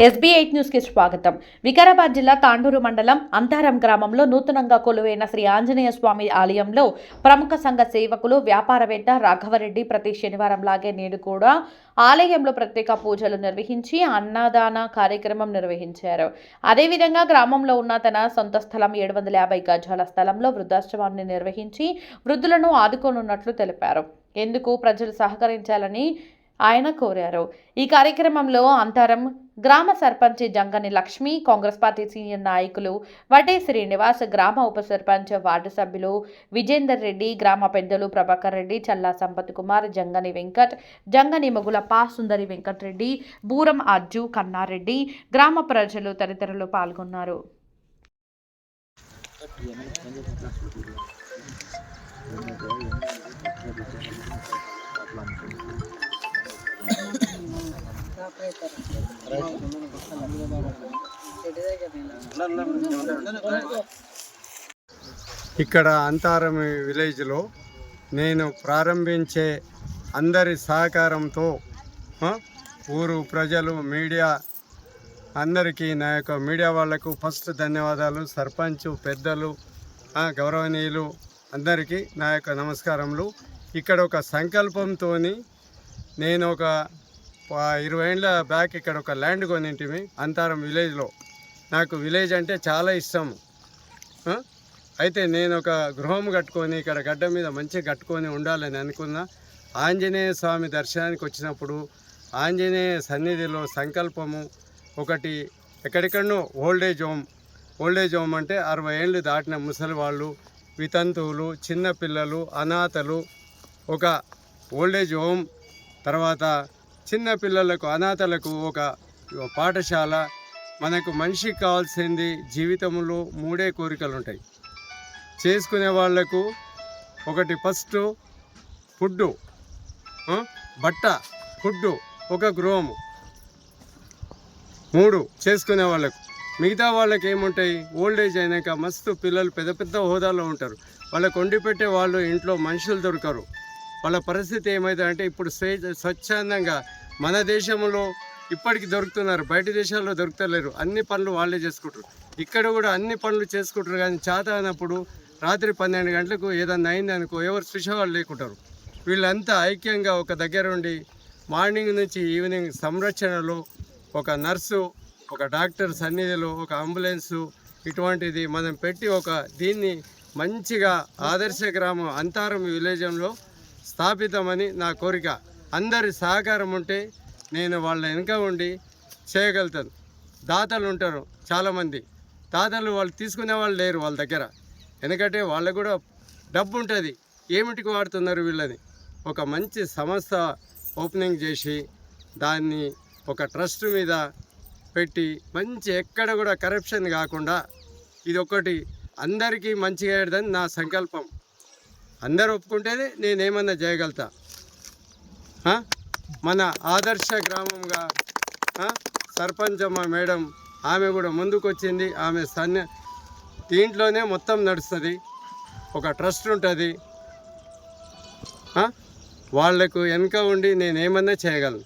SB8 news కి స్వాగతం. వికారాబాద్ జిల్లా తాండూరు మండలం అంతారం గ్రామంలో నూతనంగా కొలువైన శ్రీ ఆంజనేయ స్వామి ఆలయంలో ప్రముఖ సంఘ సేవకులు వ్యాపారవేత్త రాఘవరెడ్డి ప్రతి శనివారం లాగే నేడు కూడా ఆలయంలో ప్రత్యేక పూజలు నిర్వహించి అన్నదాన కార్యక్రమం నిర్వహించారు. అదేవిధంగా గ్రామంలో ఉన్న తన సొంత స్థలం 750 గజాల స్థలంలో వృద్ధాశ్రమాన్ని నిర్వహించి వృద్ధులను ఆదుకోనున్నట్లు తెలిపారు. ఎందుకు ప్రజలు సహకరించాలని ఆయన కోరారు. ఈ కార్యక్రమంలో అంతరం గ్రామ సర్పంచ్ జంగని లక్ష్మి, కాంగ్రెస్ పార్టీ సీనియర్ నాయకులు వడ్డే శ్రీనివాస్, గ్రామ ఉప సర్పంచ్ వార్డు సభ్యులు విజేందర్ రెడ్డి, గ్రామ పెద్దలు ప్రభాకర్ రెడ్డి, చల్లా సంపత్ కుమార్, జంగని వెంకట్, జంగని మొగులప్ప, సుందరి వెంకటరెడ్డి, బూరం అజ్జు, కన్నారెడ్డి, గ్రామ ప్రజలు తదితరులు పాల్గొన్నారు. ఇక్కడ అంతారం విలేజ్లో నేను ప్రారంభించే అందరి సహకారంతో ఊరు ప్రజలు, మీడియా అందరికీ, నా యొక్క మీడియా వాళ్లకు ఫస్ట్ ధన్యవాదాలు. సర్పంచ్ పెద్దలు, గౌరవనీయులు అందరికీ నా యొక్క నమస్కారములు. ఇక్కడ ఒక సంకల్పంతో నేను ఒక 20 ఏళ్ళ బ్యాక్ ఇక్కడ ఒక ల్యాండ్ కొనింటిమి అంతారం విలేజ్లో. నాకు విలేజ్ అంటే చాలా ఇష్టం. అయితే నేను ఒక గృహం కట్టుకొని ఇక్కడ గడ్డ మీద మంచిగా కట్టుకొని ఉండాలని అనుకున్నా. ఆంజనేయ స్వామి దర్శనానికి వచ్చినప్పుడు ఆంజనేయ సన్నిధిలో సంకల్పము ఒకటి, ఎక్కడెక్కడనో ఓల్డేజ్ హోమ్ అంటే 60 ఏళ్ళు దాటిన ముసలి వాళ్ళు, వితంతువులు, చిన్నపిల్లలు, అనాథలు, ఒక ఓల్డేజ్ హోమ్, తర్వాత చిన్న పిల్లలకు, అనాథలకు ఒక పాఠశాల. మనకు మనిషికి కావాల్సింది జీవితంలో 3 కోరికలు ఉంటాయి. చేసుకునే వాళ్లకు ఒకటి ఫస్ట్ ఫుడ్డు, బట్ట, ఫుడ్డు, ఒక గృహము. 3 చేసుకునే వాళ్ళకు. మిగతా వాళ్ళకి ఏముంటాయి, ఓల్డేజ్ అయినాక మస్తు పిల్లలు పెద్ద పెద్ద హోదాలో ఉంటారు. వాళ్ళకు వండి పెట్టే వాళ్ళు ఇంట్లో మనుషులు దొరకరు. వాళ్ళ పరిస్థితి ఏమవుతుందంటే ఇప్పుడు స్వచ్ఛందంగా మన దేశంలో ఇప్పటికి దొరుకుతున్నారు, బయట దేశాల్లో దొరుకుతలేరు. అన్ని పనులు వాళ్ళే చేసుకుంటారు. ఇక్కడ కూడా అన్ని పనులు చేసుకుంటారు. కానీ చేత అయినప్పుడు రాత్రి 12 గంటలకు ఏదన్నా అయింది అనుకో, ఎవరు చూసేవాళ్ళు లేకుంటారు. వీళ్ళంతా ఐక్యంగా ఒక దగ్గర ఉండి మార్నింగ్ నుంచి ఈవినింగ్ సంరక్షణలో ఒక నర్సు, ఒక డాక్టర్ సన్నిధిలో ఒక అంబులెన్సు, ఇటువంటిది మనం పెట్టి ఒక దీన్ని మంచిగా ఆదర్శ గ్రామం అంతారం విలేజ్లో స్థాపితమని నా కోరిక. అందరి సహకారం ఉంటే నేను వాళ్ళ వెనుక ఉండి చేయగలుగుతాను. దాతలు ఉంటారు చాలామంది. దాతలు వాళ్ళు తీసుకునే వాళ్ళు లేరు వాళ్ళ దగ్గర, ఎందుకంటే వాళ్ళకు కూడా డబ్బు ఉంటుంది. ఏమిటికి వాడుతున్నారు వీళ్ళని. ఒక మంచి సంస్థ ఓపెనింగ్ చేసి దాన్ని ఒక ట్రస్ట్ మీద పెట్టి మంచి ఎక్కడ కూడా కరప్షన్ కాకుండా ఇది ఒకటి అందరికీ మంచిగా అయ్యేదని నా సంకల్పం. అందరూ ఒప్పుకుంటేనే నేనేమన్నా చేయగలుగుతా. మన ఆదర్శ గ్రామంగా సర్పంచ్ అమ్మ మేడం, ఆమె కూడా ముందుకు వచ్చింది. ఆమె దీంట్లోనే మొత్తం నడుస్తుంది. ఒక ట్రస్ట్ ఉంటుంది. వాళ్లకు వెనుక ఉండి నేనేమన్నా చేయగలను.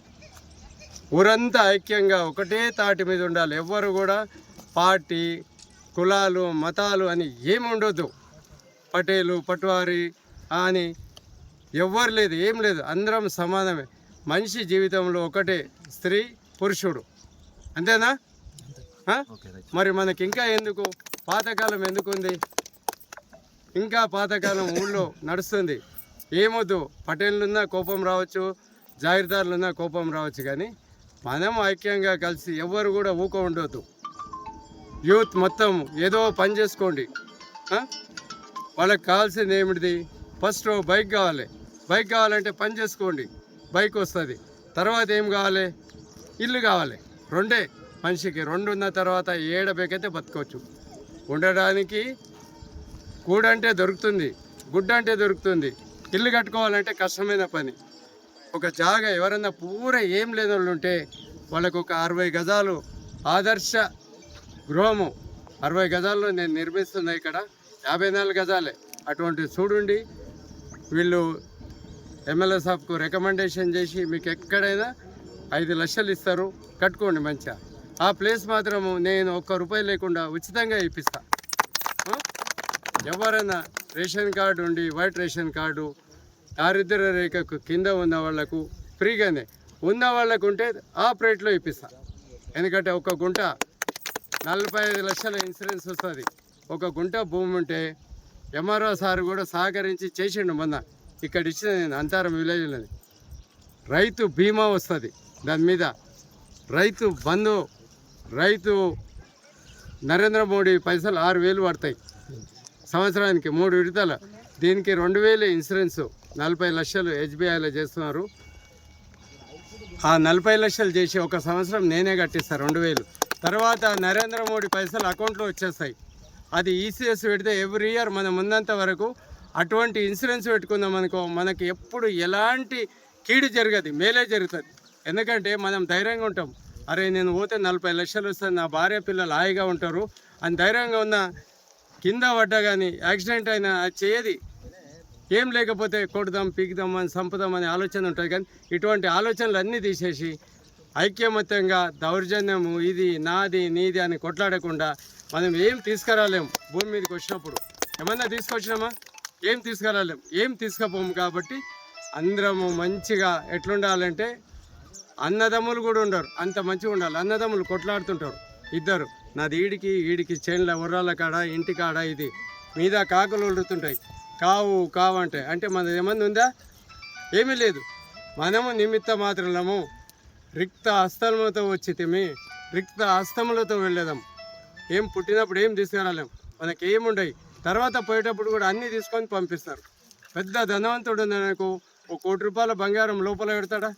ఊరంతా ఐక్యంగా ఒకటే తాటి మీద ఉండాలి. ఎవ్వరు కూడా పార్టీ, కులాలు, మతాలు అని ఏమి ఉండొద్దు. పటేలు, పట్వారి అని ఎవ్వరు లేదు, ఏం లేదు. అందరం సమానమే. మనిషి జీవితంలో ఒకటే, స్త్రీ, పురుషుడు, అంతేనా? మరి మనకి ఇంకా ఎందుకు పాతకాలం ఎందుకుంది? ఇంకా పాతకాలం ఊళ్ళో నడుస్తుంది. ఏమొద్దు, పటేళ్ళున్నా కోపం రావచ్చు, జాగీర్దారులున్నా కోపం రావచ్చు, కానీ మనం ఐక్యంగా కలిసి ఎవ్వరు కూడా ఊక ఉండొద్దు. యూత్ మొత్తం ఏదో పని చేసుకోండి. వాళ్ళకి కావాల్సింది ఏమిటిది? ఫస్ట్ బైక్ కావాలి. బైక్ కావాలంటే పని చేసుకోండి, బైక్ వస్తుంది. తర్వాత ఏం కావాలి? ఇల్లు కావాలి. 2 మనిషికి. 2 ఉన్న తర్వాత ఏడబేకైతే బతకవచ్చు. ఉండడానికి కూడంటే దొరుకుతుంది, గుడ్డ అంటే దొరుకుతుంది. ఇల్లు కట్టుకోవాలంటే కష్టమైన పని. ఒక జాగా ఎవరన్నా పూర ఏం లేని వాళ్ళు ఉంటే వాళ్ళకు ఒక 60 గజాలు ఆదర్శ గృహము, 60 గజాల్లో నేను నిర్మిస్తున్నా. ఇక్కడ 54 గజాలే. అటువంటి చూడండి, వీళ్ళు ఎమ్మెల్యే సాబ్కు రికమెండేషన్ చేసి మీకు ఎక్కడైనా 5 లక్షలు ఇస్తారు, కట్టుకోండి మంచిగా. ఆ ప్లేస్ మాత్రము నేను ₹1 లేకుండా ఉచితంగా ఇప్పిస్తా. ఎవరైనా రేషన్ కార్డు ఉండి వైట్ రేషన్ కార్డు దారిద్ర్య రేఖకు కింద ఉన్న వాళ్లకు ఫ్రీగానే, ఉన్న వాళ్ళకు ఉంటే ఆపరేట్లో ఇప్పిస్తా. ఎందుకంటే ఒక గుంట 45 లక్షల ఇన్సూరెన్స్ వస్తుంది. ఒక గుంట భూమి ఉంటే ఎంఆర్ఓ సార్ కూడా సహకరించి చేసిండు. మొన్న ఇక్కడ ఇచ్చిన నేను అంతారం విలేజ్లోని రైతు బీమా వస్తుంది. దాని మీద రైతు బంధు, రైతు నరేంద్ర మోడీ పైసలు 6,000 పడతాయి సంవత్సరానికి 3 విడతల. దీనికి 2,000 ఇన్సూరెన్సు, 40 లక్షలు ఎస్బీఐలో చేస్తున్నారు. ఆ 40 లక్షలు చేసి ఒక సంవత్సరం నేనే కట్టిస్తాను 2,000. తర్వాత నరేంద్ర మోడీ పైసలు అకౌంట్లో వచ్చేస్తాయి. అది ఈసీఎస్ పెడితే ఎవ్రీ ఇయర్ మనం ఉన్నంత వరకు అటువంటి ఇన్సూరెన్స్ పెట్టుకుందాం అనుకో, మనకి ఎప్పుడు ఎలాంటి కీడు జరగదు, మేలే జరుగుతుంది. ఎందుకంటే మనం ధైర్యంగా ఉంటాం. అరే నేను పోతే 40 లక్షలు వస్తుంది, నా భార్య పిల్లలు హాయిగా ఉంటారు అని ధైర్యంగా ఉన్న. కింద పడ్డా కానీ యాక్సిడెంట్ అయినా అది చేయది. ఏం లేకపోతే కొడదాం, పీకుదాం అని, చంపుదాం అనే ఆలోచన ఉంటుంది. కానీ ఇటువంటి ఆలోచనలు అన్నీ తీసేసి ఐక్యమత్యంగా దౌర్జన్యము, ఇది నాది నీది అని కొట్లాడకుండా మనం ఏం తీసుకురాలేము. భూమి మీదకి వచ్చినప్పుడు ఏమన్నా తీసుకొచ్చినామా? ఏం తీసుకురాలేము, ఏం తీసుకుపోము. కాబట్టి అందరము మంచిగా ఎట్లుండాలంటే అన్నదమ్ములు కూడా ఉండరు, అంత మంచిగా ఉండాలి. అన్నదమ్ములు కొట్లాడుతుంటారు ఇద్దరు, నాది ఈడికి చేనుల ఉర్రాల కాడ ఇంటి కాడ ఇది మీద కాకులు ఉడుతుంటాయి, కావు కావు అంటే మనది ఏమన్నా ఉందా? ఏమీ లేదు. మనము నిమిత్త మాత్రము రిక్త హస్తములతో వచ్చితిమి, రిక్త హస్తములతో వెళ్ళేదాం. ఏం పుట్టినప్పుడు ఏం తీసుకురాలేం, మనకి ఏముండయి. తర్వాత పోయేటప్పుడు కూడా అన్నీ తీసుకొని పంపిస్తారు. పెద్ద ధనవంతుడు నాకు ₹1,00,00,000 బంగారం లోపల పెడతాడా?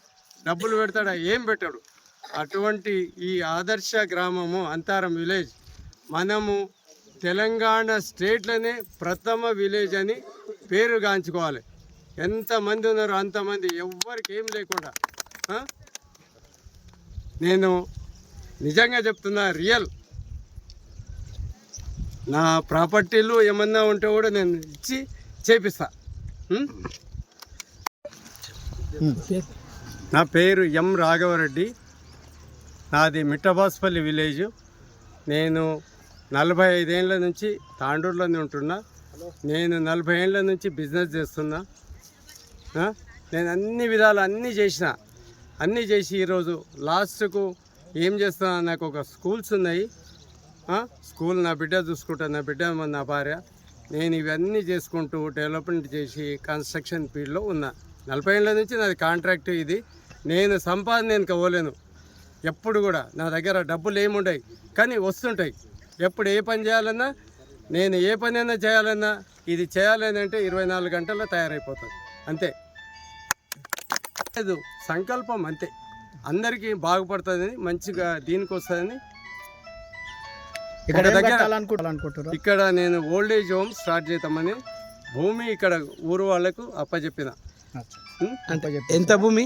డబ్బులు పెడతాడా? ఏం పెట్టాడు. అటువంటి ఈ ఆదర్శ గ్రామము అంతారం విలేజ్ మనము తెలంగాణ స్టేట్లోనే ప్రథమ విలేజ్ అని పేరుగాంచుకోవాలి. ఎంతమంది ఉన్నారు అంతమంది, ఎవ్వరికి ఏం లేకుండా. నేను నిజంగా చెప్తున్నా, రియల్. నా ప్రాపర్టీలు ఏమన్నా ఉంటే కూడా నేను ఇచ్చి చేపిస్తా. నా పేరు ఎం రాఘవరెడ్డి, నాది మిట్టబాస్పల్లి విలేజు. నేను 45 ఏళ్ళ నుంచి తాండూరులోనే ఉంటున్నా. నేను 40 ఏళ్ళ నుంచి బిజినెస్ చేస్తున్నా. నేను అన్ని విధాలు అన్నీ చేసి ఈరోజు లాస్ట్కు ఏం చేస్తున్నా, నాకు ఒక స్కూల్స్ ఉన్నాయి. స్కూల్ నా బిడ్డ చూసుకుంటా, నా బిడ్డ నా భార్య, నేను ఇవన్నీ చేసుకుంటూ డెవలప్మెంట్ చేసి కన్స్ట్రక్షన్ ఫీల్డ్లో ఉన్నా. 40 ఏళ్ళ నుంచి నాది కాంట్రాక్ట్ ఇది. నేను సంపాదన పోలేను ఎప్పుడు కూడా. నా దగ్గర డబ్బులు ఏముండయి కానీ వస్తుంటాయి. ఎప్పుడు ఏ పని చేయాలన్నా, నేను ఏ పని అయినా చేయాలన్నా, ఇది చేయాలని అంటే 24 గంటల్లో తయారైపోతుంది. అంతే, లేదు సంకల్పం అంతే. అందరికీ బాగుపడుతుందని, మంచిగా దీనికి వస్తుందని. ఇక్కడ నేను ఓల్డ్ ఏజ్ హోమ్ స్టార్ట్ చేద్దామని భూమి ఇక్కడ ఊరు వాళ్ళకు అప్పచెప్పిన. ఎంత భూమి?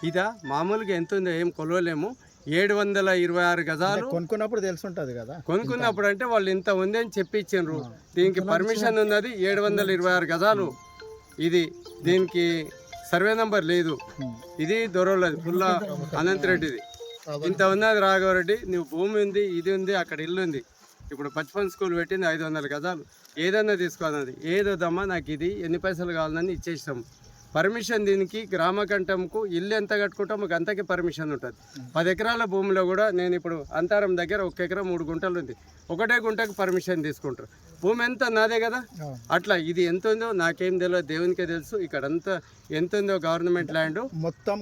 ఇదా మామూలుగా ఎంత ఉందో ఏం కొలవలేము. 726 గజాలు. కొనుక్కున్నప్పుడు తెలుసుంటది కదా. కొనుక్కున్నప్పుడు అంటే వాళ్ళు ఇంత ఉంది అని చెప్పి ఇచ్చిండ్రు. దీనికి పర్మిషన్ ఉన్నది 726 గజాలు. ఇది దీనికి సర్వే నంబర్ లేదు. ఇది దొరవలేదు, పుల్ల అనంతరెడ్డిది. ఇంత ఉన్నది రాఘవరెడ్డి. నువ్వు భూమి ఉంది, ఇది ఉంది, అక్కడ ఇల్లు ఉంది. ఇప్పుడు బచ్పన్ స్కూల్ పెట్టింది 500 గజాలు. ఏదన్నా తీసుకోవాలన్నది, ఏదోదమ్మా నాకు ఇది ఎన్ని పైసలు కావాలని ఇచ్చేసాము. పర్మిషన్ దీనికి గ్రామకంఠంకు ఇల్లు ఎంత కట్టుకుంటామో అంతకి పర్మిషన్ ఉంటుంది. 10 ఎకరాల భూమిలో కూడా నేను ఇప్పుడు అంతారం దగ్గర 1 ఎకరం 3 గుంటలు ఉంది. ఒకటే గుంటకు పర్మిషన్ తీసుకుంటారు. భూమి ఎంత నాదే కదా. అట్లా ఇది ఎంత ఉందో నాకేం తెలియదు, దేవునికే తెలుసు. ఇక్కడ అంతా ఎంత ఉందో గవర్నమెంట్ ల్యాండ్ మొత్తం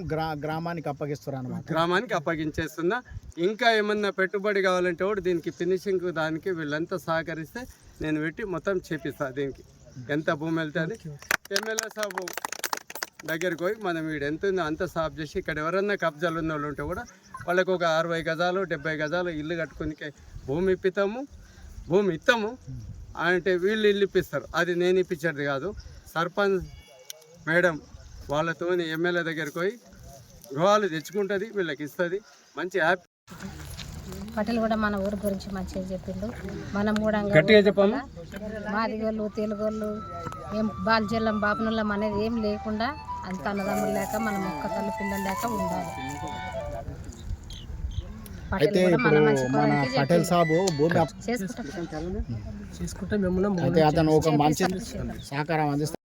గ్రామానికి అప్పగిస్తారు అన్నమాట. గ్రామానికి అప్పగించేస్తున్నా. ఇంకా ఏమన్నా పెట్టుబడి కావాలంటే కూడా దీనికి ఫినిషింగ్ దానికి వీళ్ళంతా సహకరిస్తే నేను పెట్టి మొత్తం చేపిస్తా. దీనికి ఎంత భూమి వెళ్తే అది ఎమ్మెల్యే సాబు దగ్గరికి పోయి మనం వీడు ఎంత ఉందో అంత సాఫ్ చేసి, ఇక్కడ ఎవరన్నా కబ్జాలు ఉన్న వాళ్ళు ఉంటే కూడా వాళ్ళకు ఒక 60 గజాలు 70 గజాలు ఇల్లు కట్టుకుని భూమి ఇస్తాము అంటే వీళ్ళు ఇల్లు ఇప్పిస్తారు. అది నేను ఇప్పించేది కాదు, సర్పంచ్ మేడం వాళ్ళతో ఎమ్మెల్యే దగ్గరికి పోయి గృహాలు తెచ్చుకుంటుంది, వీళ్ళకి ఇస్తుంది. మంచి హ్యాపీ. పటేల్ కూడా మన ఊరు గురించి మంచిగా చెప్పిండు. మనం కూడా గట్టిగా చెప్పాము. మాదిగోళ్ళు తెలుగోళ్ళు ఏం బాల్జల్లం బాపనోళ్ళం అనేది ఏం లేకుండా అంత అన్నదమ్ములు లేక మనం ఒక్క తల్లి పిల్లలు లేక ఉండాలి. పటేల్ అయితే కూడా ఇప్పుడు మన మంచి మన కోరికే పటేల్ సాబు భూమి చేసుకుంటాం అయితే అతను ఒక మంచి సహకారం అందిస్తాడు.